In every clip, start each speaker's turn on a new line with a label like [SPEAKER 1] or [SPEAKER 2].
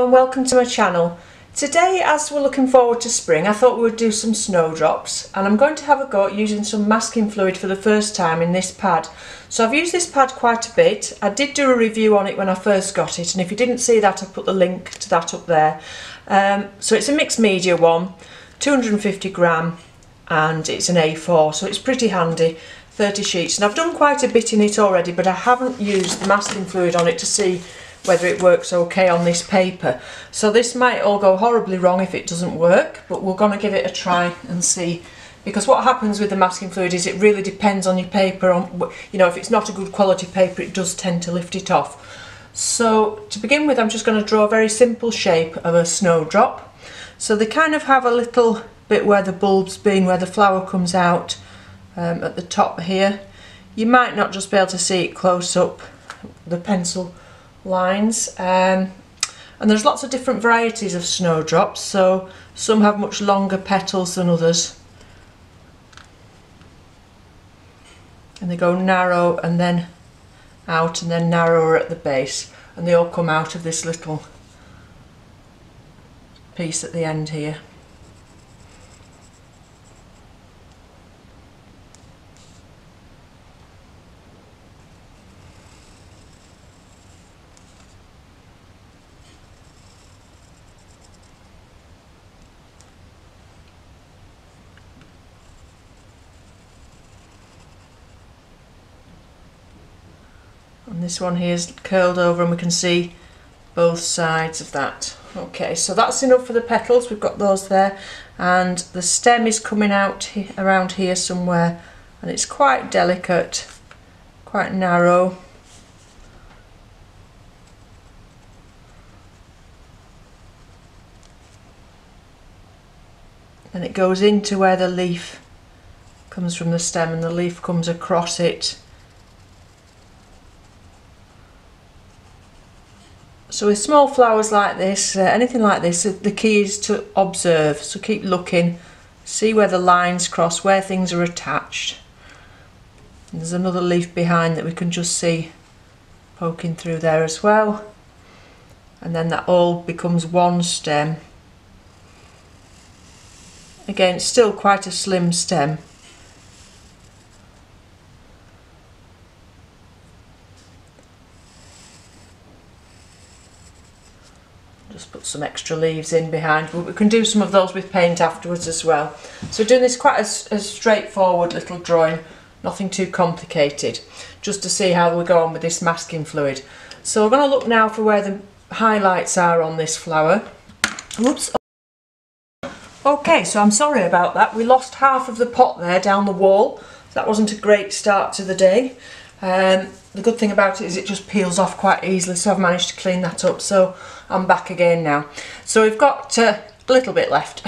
[SPEAKER 1] Hello and welcome to my channel. Today, as we're looking forward to spring, I thought we would do some snowdrops, and I'm going to have a go at using some masking fluid for the first time in this pad. So I've used this pad quite a bit. I did do a review on it when I first got it, and if you didn't see that, I've put the link to that up there. So it's a mixed media one, 250 gram, and it's an A4, so it's pretty handy, 30 sheets. And I've done quite a bit in it already, but I haven't used the masking fluid on it to see whether it works okay on this paper. So this might all go horribly wrong if it doesn't work, but we're going to give it a try and see. Because what happens with the masking fluid is it really depends on your paper. If it's not a good quality paper, it does tend to lift it off. So to begin with, I'm just going to draw a very simple shape of a snowdrop. So they kind of have a little bit where the bulb's been, where the flower comes out at the top here. You might not just be able to see it close up, the pencil lines, and there's lots of different varieties of snowdrops, so some have much longer petals than others, and they go narrow and then out and then narrower at the base, and they all come out of this little piece at the end here. And this one here is curled over, and we can see both sides of that. Okay, so that's enough for the petals, we've got those there, and the stem is coming out around here somewhere, and it's quite delicate, quite narrow. And it goes into where the leaf comes from the stem, and the leaf comes across it. So with small flowers like this, anything like this, the key is to observe. So keep looking, see where the lines cross, where things are attached. And there's another leaf behind that we can just see poking through there as well. And then that all becomes one stem. Again, it's still quite a slim stem. Just put some extra leaves in behind, but we can do some of those with paint afterwards as well. So doing this quite a straightforward little drawing, nothing too complicated, just to see how we go on with this masking fluid. So we're going to look now for where the highlights are on this flower. Whoops. Okay, so I'm sorry about that. We lost half of the pot there down the wall. That wasn't a great start to the day. The good thing about it is it just peels off quite easily, so I've managed to clean that up, so I'm back again now. So we've got a little bit left.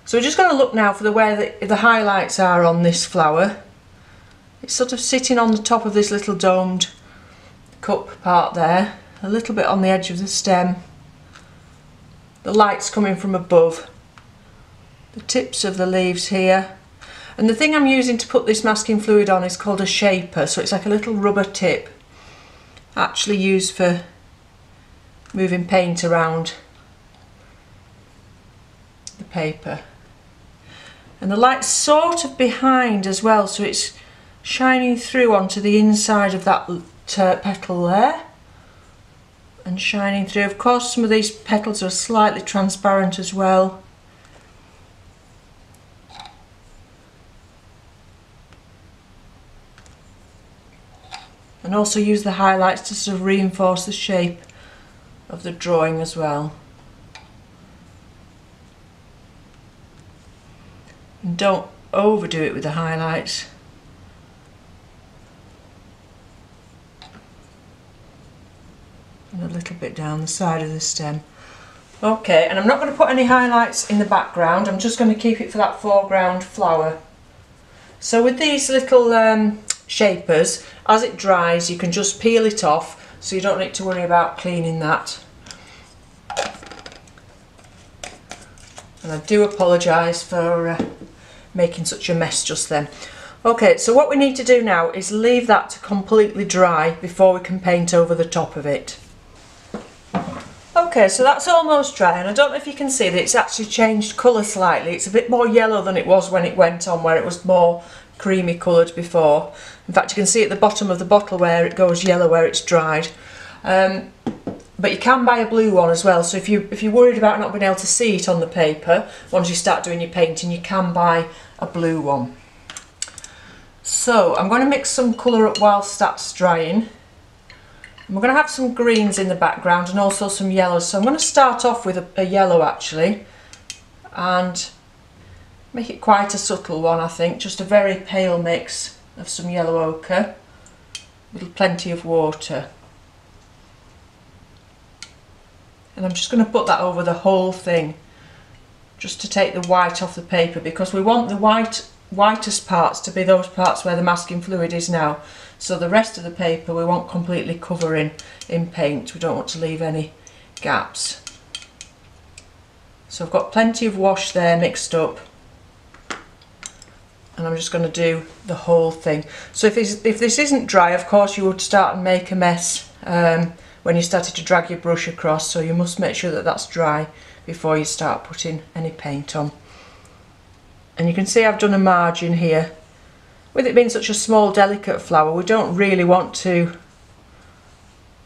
[SPEAKER 1] So we're just going to look now for where the highlights are on this flower. It's sort of sitting on the top of this little domed cup part there, a little bit on the edge of the stem. The light's coming from above, the tips of the leaves here. And the thing I'm using to put this masking fluid on is called a shaper, so it's like a little rubber tip, actually used for moving paint around the paper. And the light's sort of behind as well, so it's shining through onto the inside of that petal there, and shining through. Of course, some of these petals are slightly transparent as well. And also use the highlights to sort of reinforce the shape of the drawing as well. And don't overdo it with the highlights. And a little bit down the side of the stem. Okay, and I'm not going to put any highlights in the background, I'm just going to keep it for that foreground flower. So with these little shapers, as it dries you can just peel it off, so you don't need to worry about cleaning that. And I do apologise for making such a mess just then. Okay, so what we need to do now is leave that to completely dry before we can paint over the top of it. Okay, so that's almost dry, and I don't know if you can see that it's actually changed colour slightly. It's a bit more yellow than it was when it went on, where it was more creamy coloured before. In fact, you can see at the bottom of the bottle where it goes yellow where it's dried. But you can buy a blue one as well, so if you're worried about not being able to see it on the paper once you start doing your painting, you can buy a blue one. So I'm going to mix some colour up whilst that's drying. And we're going to have some greens in the background and also some yellows. So I'm going to start off with a yellow actually, and make it quite a subtle one, I think, just a very pale mix of some yellow ochre with plenty of water. And I'm just going to put that over the whole thing just to take the white off the paper, because we want the whitest parts to be those parts where the masking fluid is now. So the rest of the paper we want completely covering in paint. We don't want to leave any gaps. So I've got plenty of wash there mixed up, and I'm just going to do the whole thing. So if this isn't dry, of course you would start and make a mess when you started to drag your brush across, so you must make sure that that's dry before you start putting any paint on. And you can see I've done a margin here. With it being such a small delicate flower, we don't really want to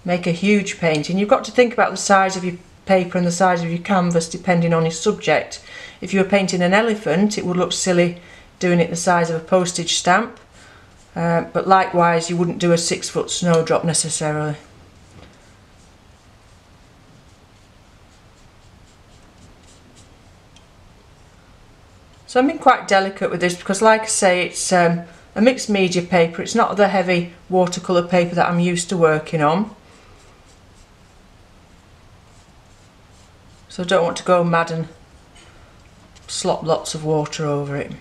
[SPEAKER 1] make a huge painting. You've got to think about the size of your paper and the size of your canvas depending on your subject. If you were painting an elephant, it would look silly doing it the size of a postage stamp, but likewise you wouldn't do a 6-foot snowdrop necessarily. So I'm being quite delicate with this because, like I say, it's a mixed media paper. It's not the heavy watercolour paper that I'm used to working on. So I don't want to go mad and slop lots of water over it.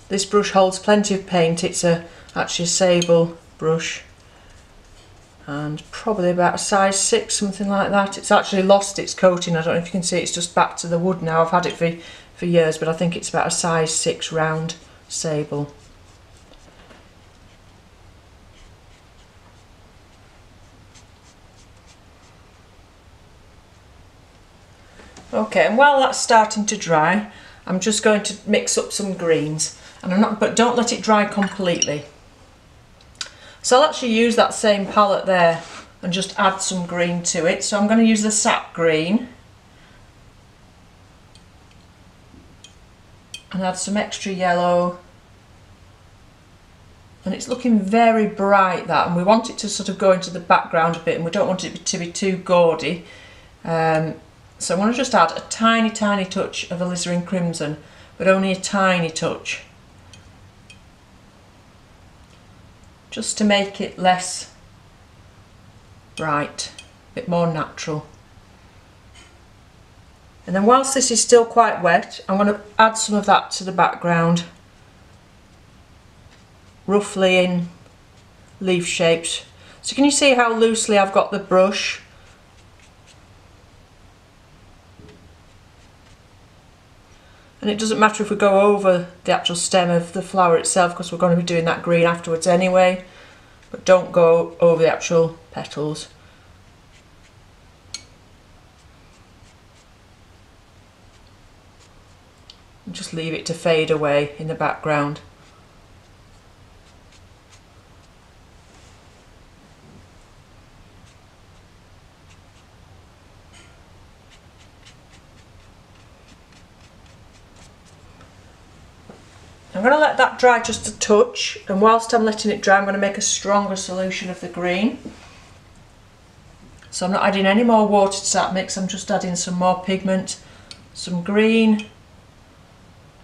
[SPEAKER 1] This brush holds plenty of paint. It's actually a sable brush, and probably about a size 6, something like that. It's actually lost its coating. I don't know if you can see, it's just back to the wood now. I've had it for years, but I think it's about a size 6 round sable. Okay, and while that's starting to dry, I'm just going to mix up some greens. But don't let it dry completely. So I'll actually use that same palette there and just add some green to it. So I'm going to use the sap green and add some extra yellow. And it's looking very bright, that, and we want it to sort of go into the background a bit, and we don't want it to be too gaudy. So I'm going to just add a tiny touch of alizarin crimson, but only a tiny touch, just to make it less bright, a bit more natural. And then whilst this is still quite wet, I'm going to add some of that to the background, roughly in leaf shapes. So can you see how loosely I've got the brush? And it doesn't matter if we go over the actual stem of the flower itself, because we're going to be doing that green afterwards anyway, but don't go over the actual petals. And just leave it to fade away in the background. I'm going to let that dry just a touch, and whilst I'm letting it dry I'm going to make a stronger solution of the green. So I'm not adding any more water to that mix, I'm just adding some more pigment, some green,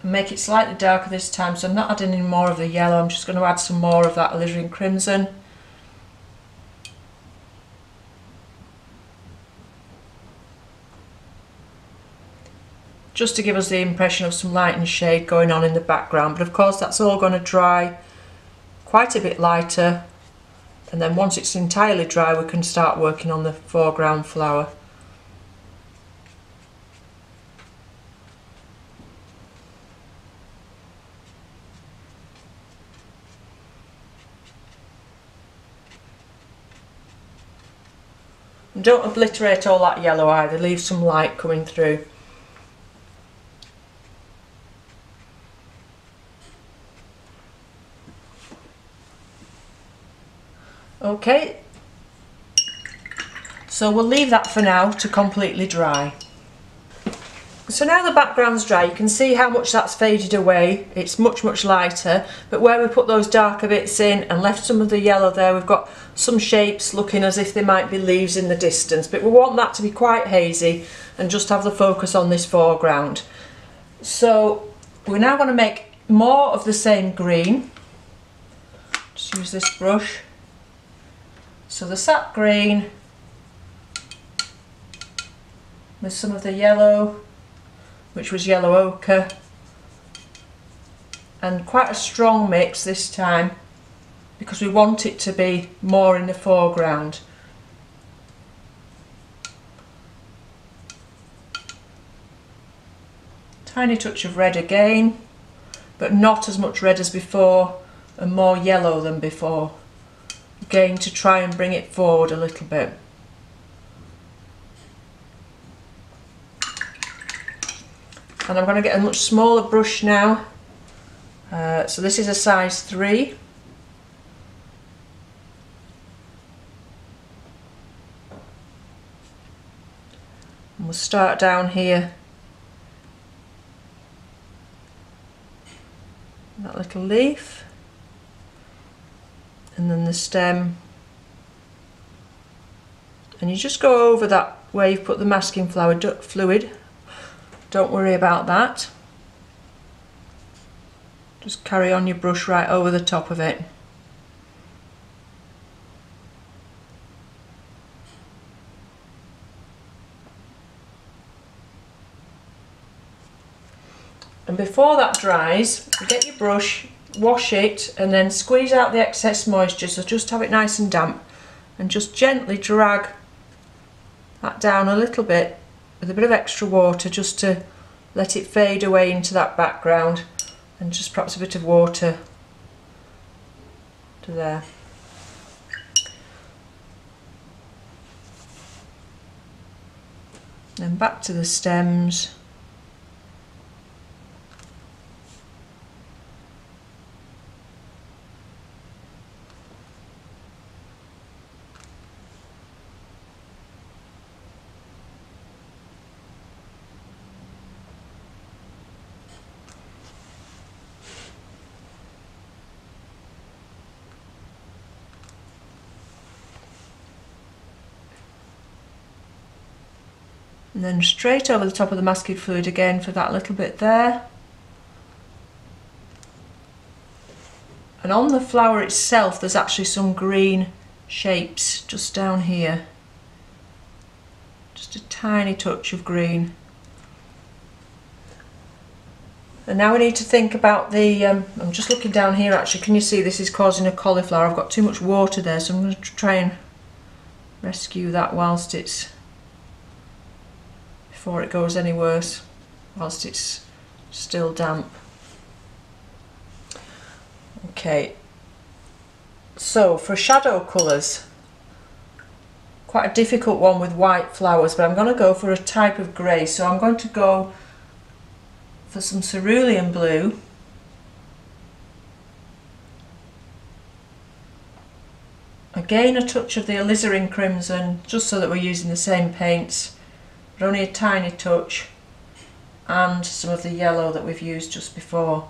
[SPEAKER 1] and make it slightly darker this time. So I'm not adding any more of the yellow, I'm just going to add some more of that alizarin crimson. Just to give us the impression of some light and shade going on in the background, but of course that's all going to dry quite a bit lighter, and then once it's entirely dry we can start working on the foreground flower. And don't obliterate all that yellow either, leave some light coming through. Okay, so we'll leave that for now to completely dry. So now the background's dry, you can see how much that's faded away. It's much lighter, but where we put those darker bits in and left some of the yellow there, we've got some shapes looking as if they might be leaves in the distance, but we want that to be quite hazy and just have the focus on this foreground. So we're now going to make more of the same green. Just use this brush. So the sap green with some of the yellow, which was yellow ochre, and quite a strong mix this time because we want it to be more in the foreground. Tiny touch of red again, but not as much red as before, and more yellow than before. Again, to try and bring it forward a little bit. And I'm going to get a much smaller brush now. So this is a size 3. And we'll start down here. That little leaf. And then the stem. And you just go over that where you've put the masking fluid. Don't worry about that. Just carry on your brush right over the top of it. And before that dries, get your brush, wash it, and then squeeze out the excess moisture, so just have it nice and damp, and just gently drag that down a little bit with a bit of extra water just to let it fade away into that background, and just perhaps a bit of water to there. Then back to the stems. And then straight over the top of the masking fluid again for that little bit there. And on the flower itself there's actually some green shapes just down here. Just a tiny touch of green. And now we need to think about the, I'm just looking down here actually, can you see this is causing a cauliflower? I've got too much water there, so I'm going to try and rescue that whilst it's, before it goes any worse, whilst it's still damp. Okay, so for shadow colours, quite a difficult one with white flowers, but I'm going to go for a type of grey, so I'm going to go for some cerulean blue, again a touch of the alizarin crimson, just so that we're using the same paints, but only a tiny touch, and some of the yellow that we've used just before.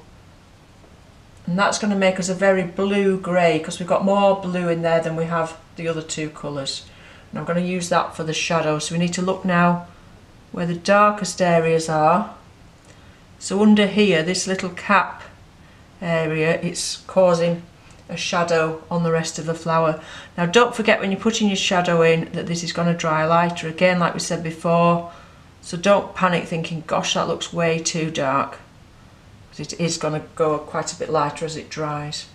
[SPEAKER 1] And that's going to make us a very blue grey, because we've got more blue in there than we have the other two colours. And I'm going to use that for the shadow, so we need to look now where the darkest areas are. So under here, this little cap area, it's causing a shadow on the rest of the flower. Now don't forget when you're putting your shadow in that this is going to dry lighter again, like we said before, so don't panic thinking gosh that looks way too dark, because it is going to go quite a bit lighter as it dries.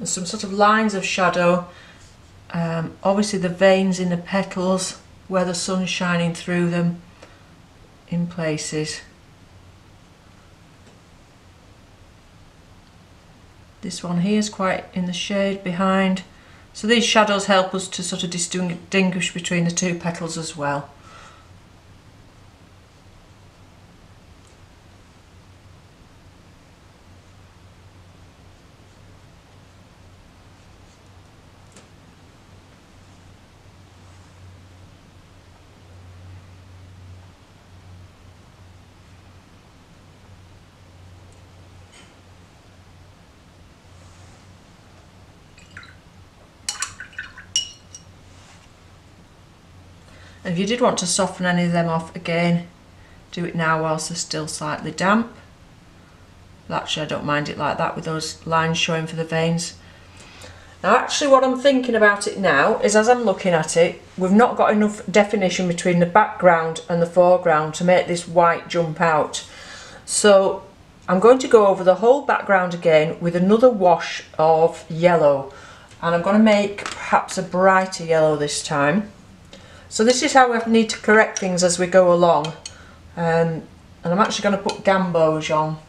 [SPEAKER 1] Some sort of lines of shadow, obviously the veins in the petals where the sun's shining through them in places. This one here is quite in the shade behind. So these shadows help us to sort of distinguish between the two petals as well. And if you did want to soften any of them off, again, do it now whilst they're still slightly damp. But actually I don't mind it like that with those lines showing for the veins. Now actually what I'm thinking about it now is, as I'm looking at it, we've not got enough definition between the background and the foreground to make this white jump out. So I'm going to go over the whole background again with another wash of yellow, and I'm going to make perhaps a brighter yellow this time. So this is how we need to correct things as we go along, and I'm actually going to put gamboge on.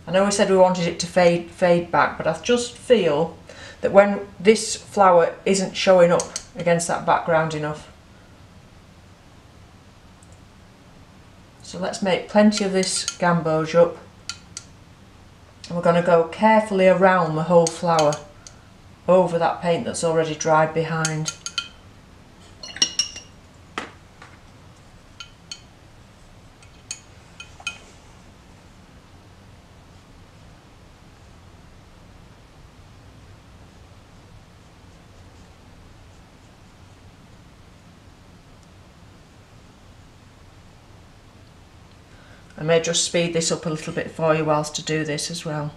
[SPEAKER 1] I know we said we wanted it to fade back, but I just feel that when this flower isn't showing up against that background enough. So let's make plenty of this gamboge up, and we're going to go carefully around the whole flower over that paint that's already dried behind. I may just speed this up a little bit for you whilst I do this as well.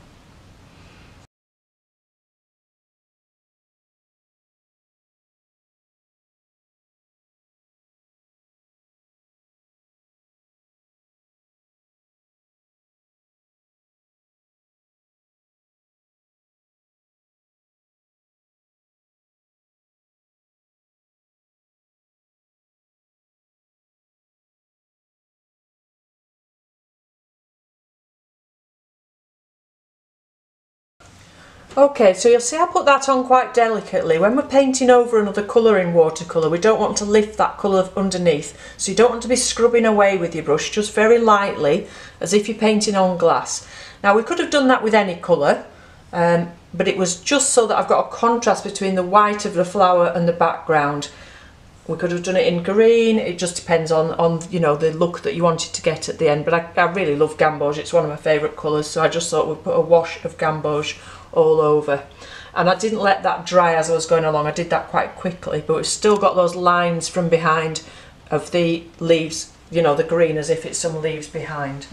[SPEAKER 1] Okay, so you'll see I put that on quite delicately. When we're painting over another colour in watercolour, we don't want to lift that colour underneath, so you don't want to be scrubbing away with your brush, just very lightly, as if you're painting on glass. Now we could have done that with any colour, but it was just so that I've got a contrast between the white of the flower and the background. We could have done it in green, it just depends on you know, the look that you wanted to get at the end, but I really love gamboge, it's one of my favourite colours, so I just thought we'd put a wash of gamboge all over. And I didn't let that dry as I was going along, I did that quite quickly, but we've still got those lines from behind of the leaves, you know, the green, as if it's some leaves behind.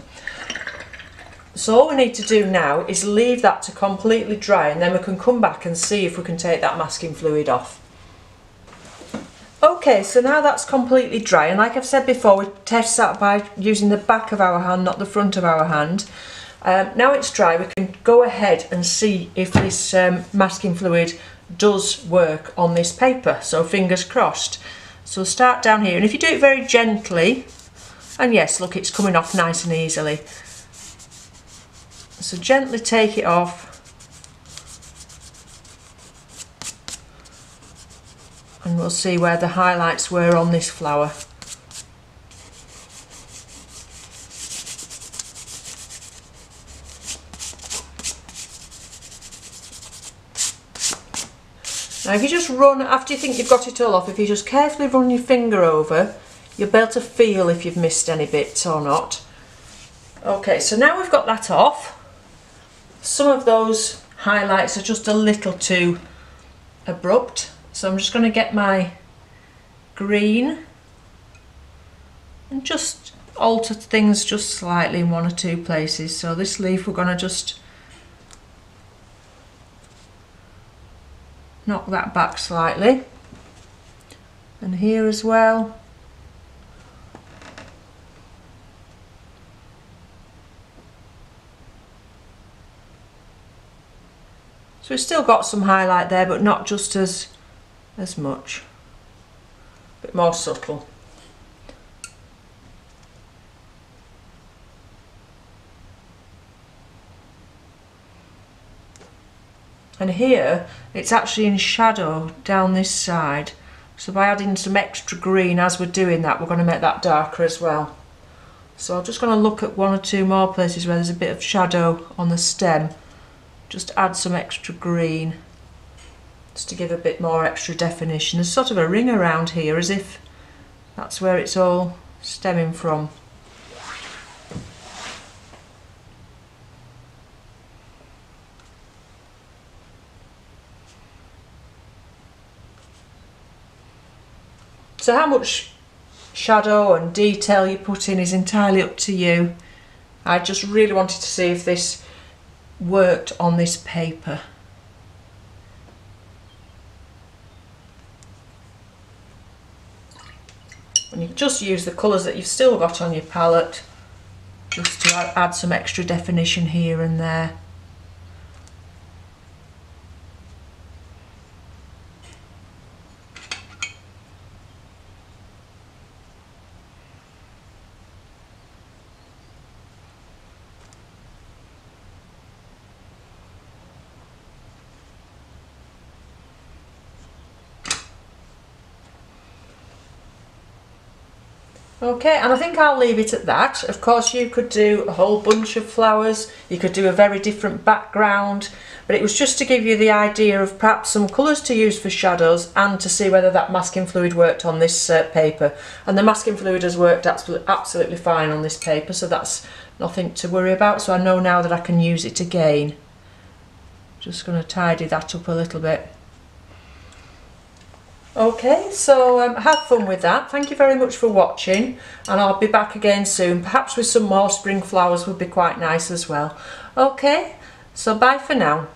[SPEAKER 1] So all we need to do now is leave that to completely dry, and then we can come back and see if we can take that masking fluid off. Okay, so now that's completely dry, and like I've said before, we test that by using the back of our hand, not the front of our hand. Now it's dry, we can go ahead and see if this masking fluid does work on this paper, so fingers crossed. So start down here, and if you do it very gently, and yes, look, it's coming off nice and easily. So gently take it off. And we'll see where the highlights were on this flower. Now if you just run, after you think you've got it all off, if you just carefully run your finger over, you'll be able to feel if you've missed any bits or not. Okay, so now we've got that off. Some of those highlights are just a little too abrupt. So I'm just going to get my green and just alter things just slightly in one or two places. So this leaf we're going to just knock that back slightly, and here as well. So we've still got some highlight there, but not just as much. bit more subtle. And here it's actually in shadow down this side, so by adding some extra green as we're doing that, we're going to make that darker as well. So I'm just going to look at one or two more places where there's a bit of shadow on the stem, just add some extra green just to give a bit more extra definition. There's sort of a ring around here as if that's where it's all stemming from. So how much shadow and detail you put in is entirely up to you. I just really wanted to see if this worked on this paper. And you just use the colours that you've still got on your palette just to add some extra definition here and there. Okay, and I think I'll leave it at that. Of course, you could do a whole bunch of flowers, you could do a very different background, but it was just to give you the idea of perhaps some colours to use for shadows and to see whether that masking fluid worked on this paper. And the masking fluid has worked absolutely fine on this paper, so that's nothing to worry about. So I know now that I can use it again. Just going to tidy that up a little bit. Okay, so have fun with that. Thank you very much for watching, and I'll be back again soon, perhaps with some more spring flowers would be quite nice as well. Okay, so bye for now.